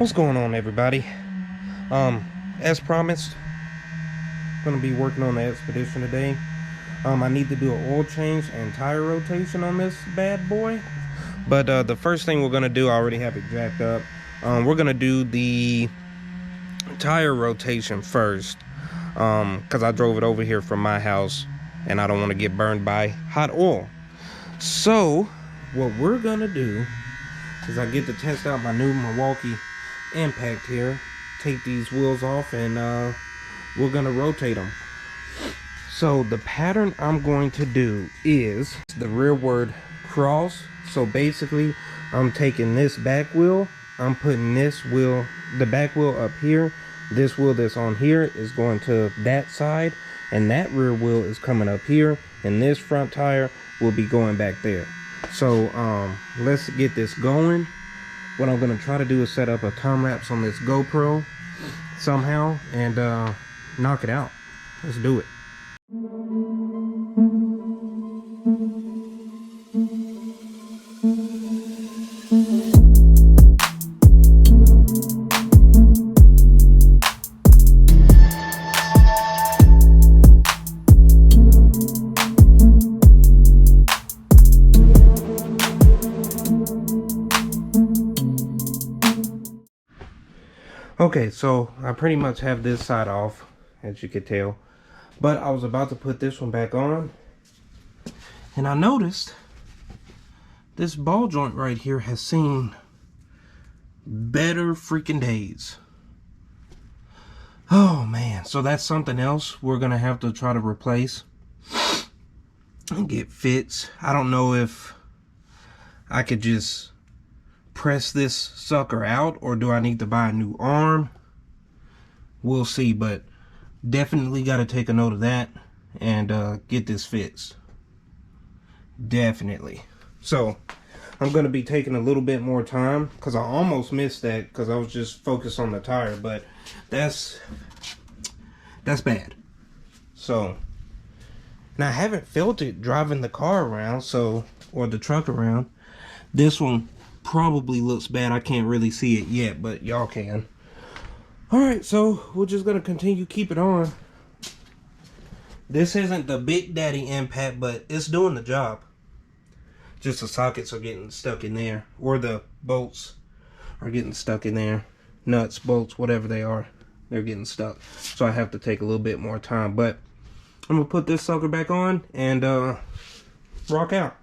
What's going on, everybody? As promised, gonna be working on the Expedition today. I need to do an oil change and tire rotation on this bad boy. But the first thing we're gonna do, I already have it jacked up. We're gonna do the tire rotation first, because I drove it over here from my house and I don't want to get burned by hot oil. So what we're gonna do is I get to test out my new Milwaukee impact here, take these wheels off, and we're gonna rotate them. So the pattern I'm going to do is the rearward cross. So basically I'm taking this back wheel, I'm putting this wheel, the back wheel up here, this wheel that's on here is going to that side, and that rear wheel is coming up here, and this front tire will be going back there. So let's get this going. What I'm going to try to do is set up a time lapse on this GoPro somehow and knock it out. Let's do it. Okay, so I pretty much have this side off, as you can tell, but I was about to put this one back on, and I noticed this ball joint right here has seen better freaking days. Oh man, so that's something else we're gonna have to try to replace and get fits. I don't know if I could just press this sucker out, or do I need to buy a new arm? We'll see, but definitely got to take a note of that and get this fixed. Definitely. So I'm going to be taking a little bit more time because I almost missed that because I was just focused on the tire, but that's bad. So, and I haven't felt it driving the car around, so, or the truck around. This one probably looks bad. I can't really see it yet, but y'all can. Alright, so we're just gonna continue keep it on. This isn't the Big Daddy impact, but it's doing the job. Just the sockets are getting stuck in there, or the bolts are getting stuck in there. Nuts, bolts, whatever they are, they're getting stuck. So I have to take a little bit more time, but I'm gonna put this sucker back on and rock out.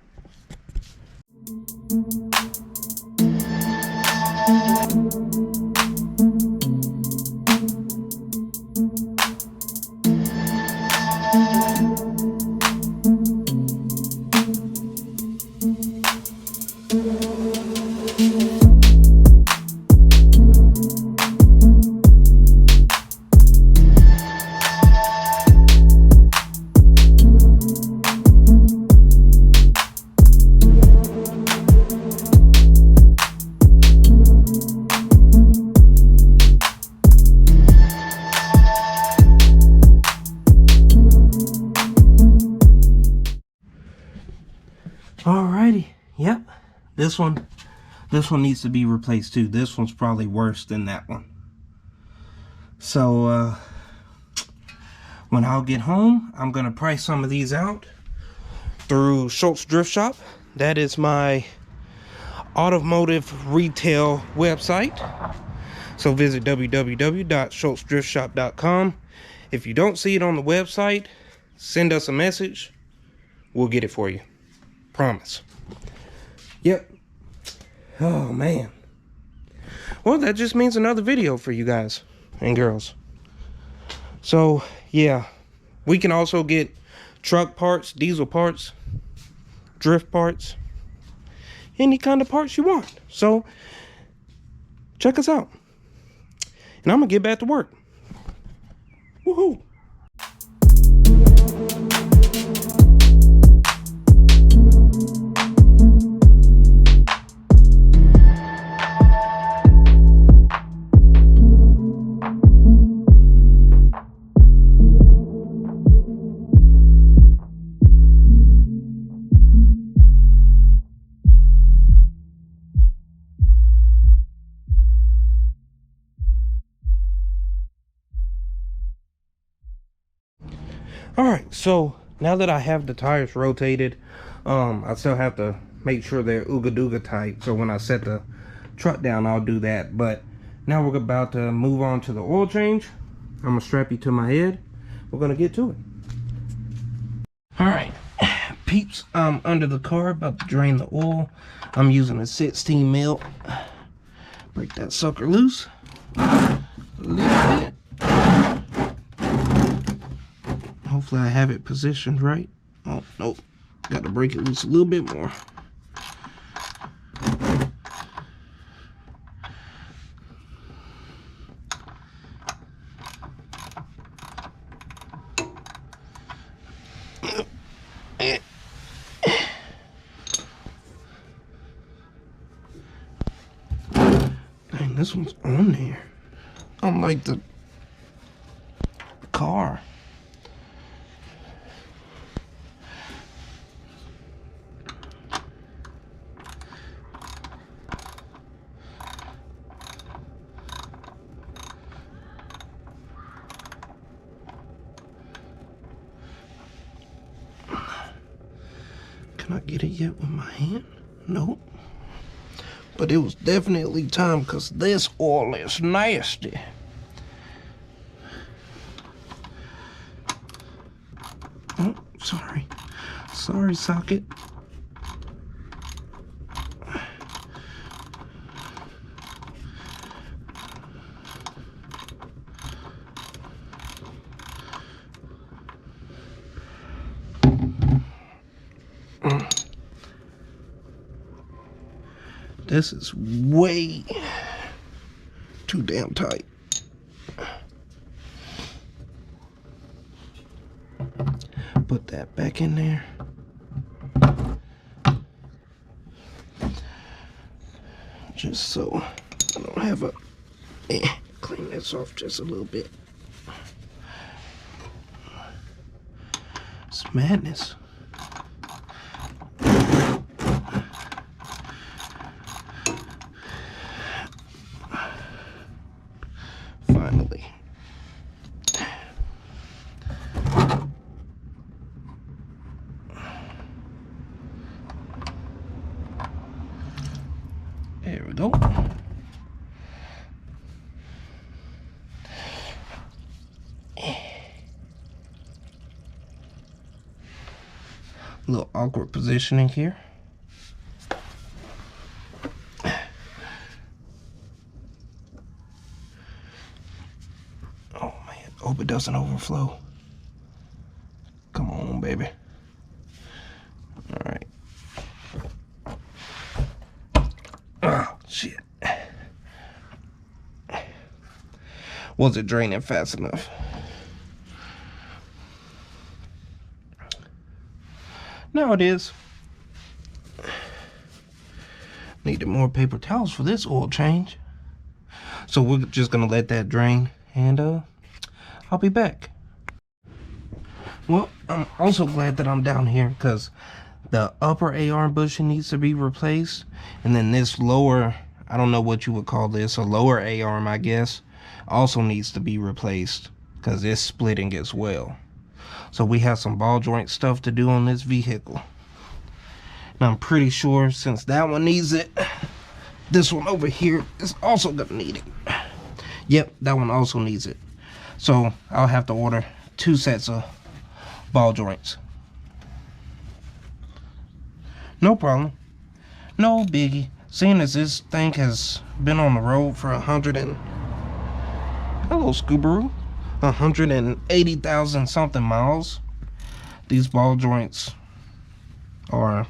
Alrighty, yep, this one needs to be replaced too. This one's probably worse than that one. So when I'll get home, I'm gonna price some of these out through Schultz Drift Shop. That is my automotive retail website. So visit www.schultzdriftshop.com. If you don't see it on the website, send us a message. We'll get it for you. Promise. Yep. Oh man. Well, that just means another video for you guys and girls. So yeah, we can also get truck parts, diesel parts, drift parts, any kind of parts you want. So check us out, and I'm gonna get back to work. Woohoo. All right, so now that I have the tires rotated, I still have to make sure they're ooga dooga tight. So when I set the truck down, I'll do that. But now we're about to move on to the oil change. I'm gonna strap you to my head. We're gonna get to it. All right, peeps, I'm under the car, about to drain the oil. I'm using a 16 mil. Break that sucker loose. A little bit. Hopefully I have it positioned right. Oh, nope. Got to break it loose a little bit more. Dang, this one's on there. Unlike the car. Can I get it yet with my hand? Nope. But it was definitely time, because this oil is nasty. Oh, sorry. Sorry, socket. This is way too damn tight. Put that back in there. Just so I don't have a... clean this off just a little bit. It's madness. Finally. There we go. A little awkward positioning here. Oh man, hope it doesn't overflow. Come on, baby. All right. Oh, shit. Was it draining fast enough? Now it is. Needed more paper towels for this oil change. So we're just gonna let that drain, and I'll be back. Well, I'm also glad that I'm down here, because the upper AR bushing needs to be replaced, and then this lower, I don't know what you would call this, a lower A-arm, I guess, also needs to be replaced, because it's splitting as well. So we have some ball joint stuff to do on this vehicle. And I'm pretty sure since that one needs it, this one over here is also gonna need it. Yep, that one also needs it. So I'll have to order 2 sets of ball joints. No problem. No biggie. Seeing as this thing has been on the road for hello Scoobaroo, 180,000 something miles. These ball joints are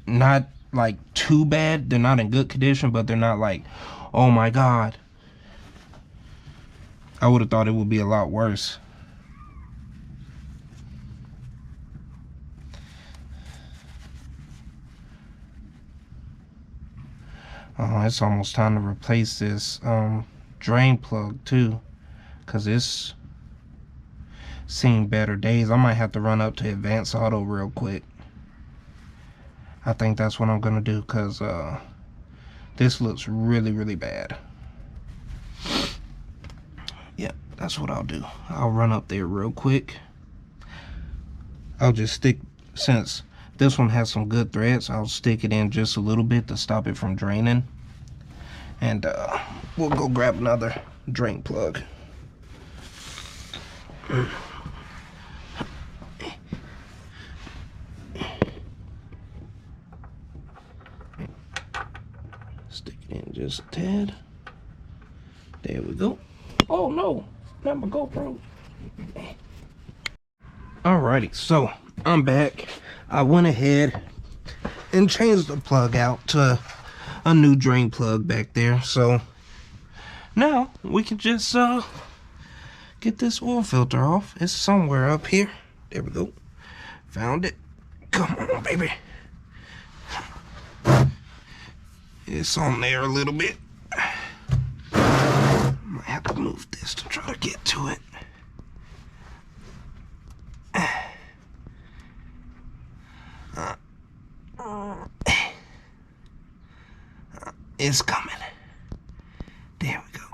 not like too bad. They're not in good condition, but they're not like, oh my god. I would have thought it would be a lot worse. Oh, it's almost time to replace this drain plug too, because it's seen better days. I might have to run up to Advanced Auto real quick. I think that's what I'm gonna do, because this looks really, really bad. Yeah, That's what I'll do. I'll run up there real quick. I'll just stick, since this one has some good threads, I'll stick it in just a little bit to stop it from draining. And we'll go grab another drain plug. Stick it in just a tad. There we go. Oh no, not my GoPro. Alrighty, so I'm back. I went ahead and changed the plug out to a new drain plug back there. So now we can just get this oil filter off. It's somewhere up here. There we go. Found it. Come on, baby. It's on there a little bit. I might have to move this to try to get to it. It's coming. There we go.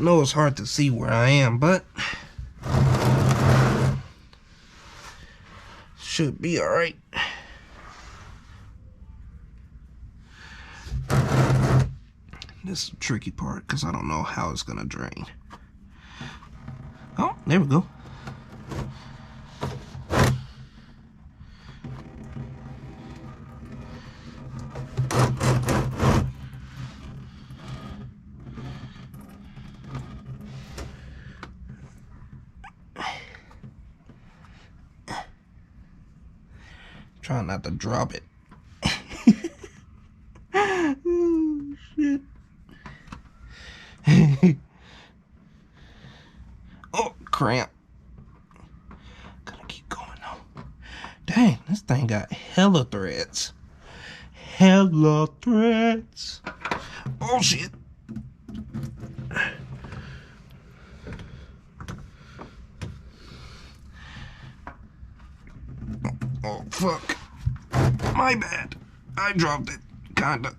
know it's hard to see where I am, but should be all right. This is the tricky part because I don't know how it's gonna drain. Oh, there we go. Trying not to drop it. Oh, shit. Oh, cramp. Gotta keep going though. Dang, this thing got hella threads. Hella threads. Oh, shit. Oh, fuck. My bad. I dropped it. Kinda.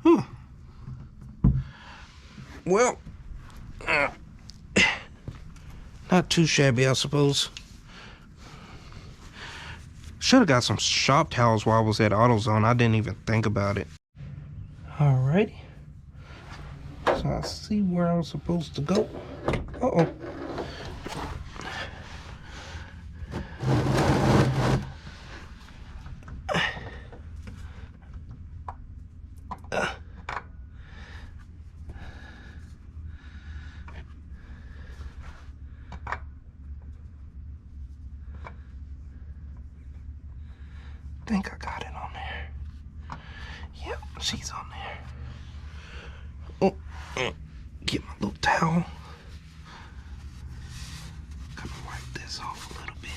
Huh. Well, not too shabby, I suppose. Should have got some shop towels while I was at AutoZone. I didn't even think about it. Alrighty. So I see where I'm supposed to go. Uh-oh. I think I got it on there. Yep, she's on there. Oh, get my little towel. Gonna wipe this off a little bit.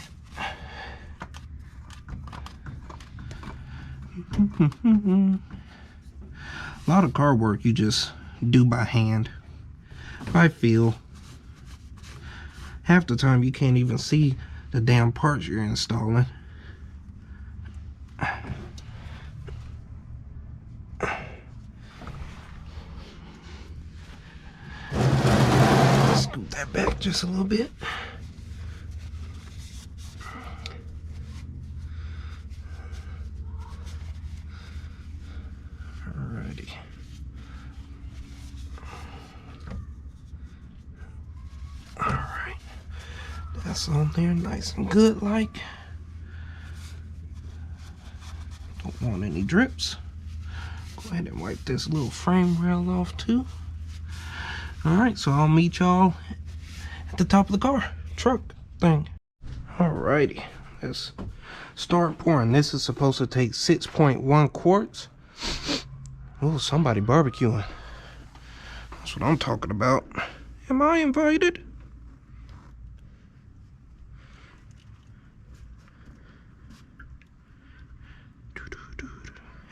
A lot of car work you just do by hand, by feel. Half the time you can't even see the damn parts you're installing. Scoot that back just a little bit. Alrighty. Alright. That's on there nice and good like. Don't want any drips. Go ahead and wipe this little frame rail off too. Alright, so I'll meet y'all at the top of the car, truck thing. Alrighty, let's start pouring. This is supposed to take 6.1 quarts. Oh, somebody barbecuing. That's what I'm talking about. Am I invited?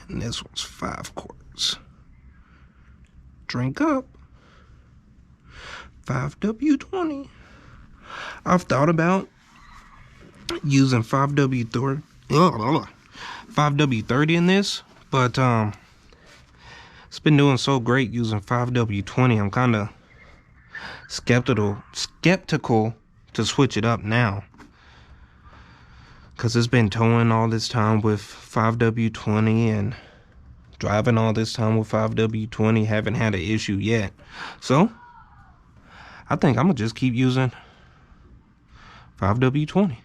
And this one's 5 quarts. Drink up. 5W20. I've thought about using 5W30. 5W30 in this, but it's been doing so great using 5W20. I'm kind of skeptical to switch it up now, because it's been towing all this time with 5W20 and driving all this time with 5W20, haven't had an issue yet. So I think I'm gonna just keep using 5W20.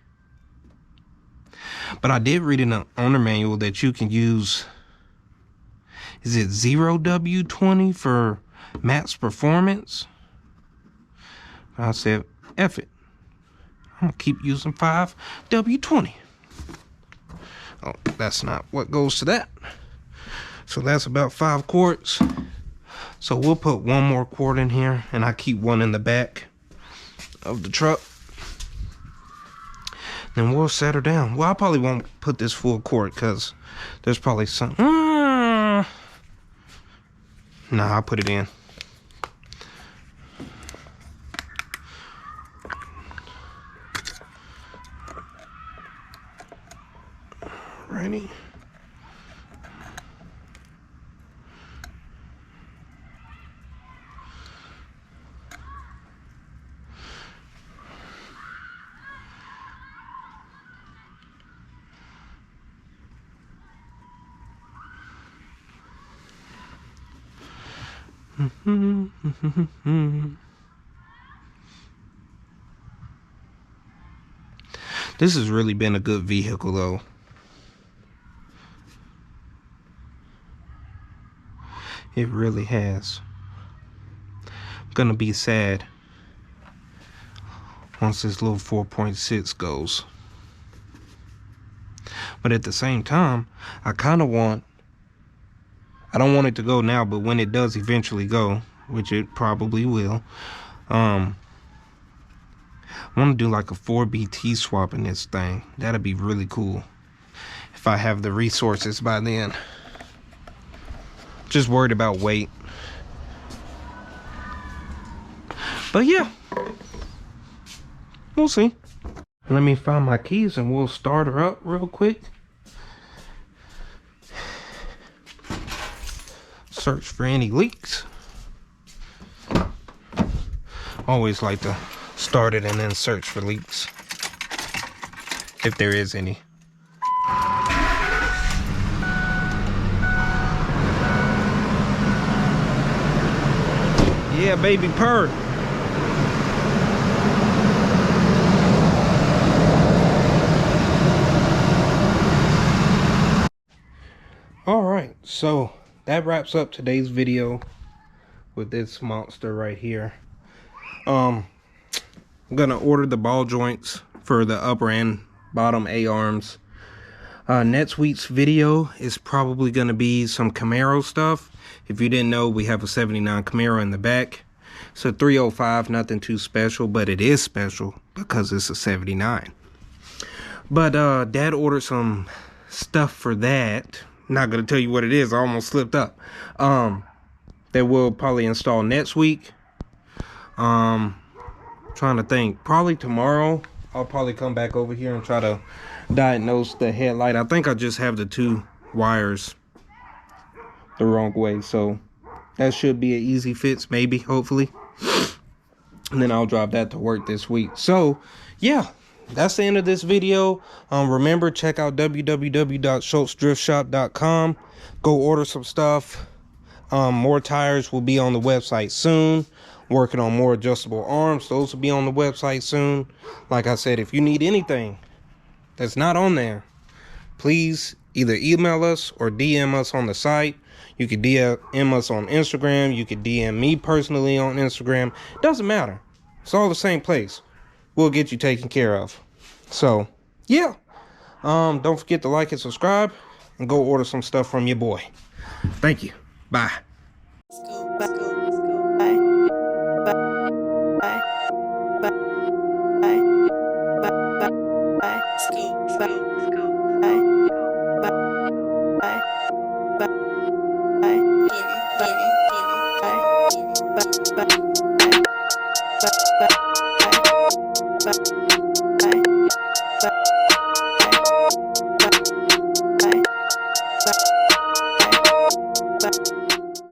But I did read in the owner manual that you can use, is it 0W20 for max performance? I said, F it, I'm gonna keep using 5W20. Oh, that's not what goes to that. So that's about 5 quarts. So we'll put one more quart in here, and I keep one in the back of the truck. Then we'll set her down. Well, I probably won't put this full quart because there's probably some. Nah, I'll put it in. Ready? This has really been a good vehicle though. It really has. I'm gonna be sad once this little 4.6 goes. But at the same time, I don't want it to go now, but when it does eventually go, which it probably will, I want to do like a 4BT swap in this thing. That'd be really cool if I have the resources by then. Just worried about weight. But yeah, we'll see. Let me find my keys and we'll start her up real quick. Search for any leaks. Always like to start it and then search for leaks, if there is any. Yeah, baby, purr. All right, so that wraps up today's video with this monster right here. I'm gonna order the ball joints for the upper and bottom A-arms. Next week's video is probably gonna be some Camaro stuff. If you didn't know, we have a 79 Camaro in the back. It's a 305, nothing too special, but it is special because it's a 79. But Dad ordered some stuff for that. Not gonna tell you what it is, I almost slipped up. That we'll probably install next week. Trying to think, probably tomorrow I'll probably come back over here and try to diagnose the headlight. I think I just have the 2 wires the wrong way, so that should be an easy fix, maybe, hopefully. And then I'll drive that to work this week. So yeah, that's the end of this video. Remember, check out www.schultzdriftshop.com. go order some stuff. More tires will be on the website soon. Working on more adjustable arms, those will be on the website soon. Like I said, if you need anything that's not on there, please either email us or DM us on the site. You can DM us on Instagram. You can DM me personally on Instagram. Doesn't matter. It's all the same place. We'll get you taken care of. So yeah, don't forget to like and subscribe and go order some stuff from your boy. Thank you. Bye. Bye.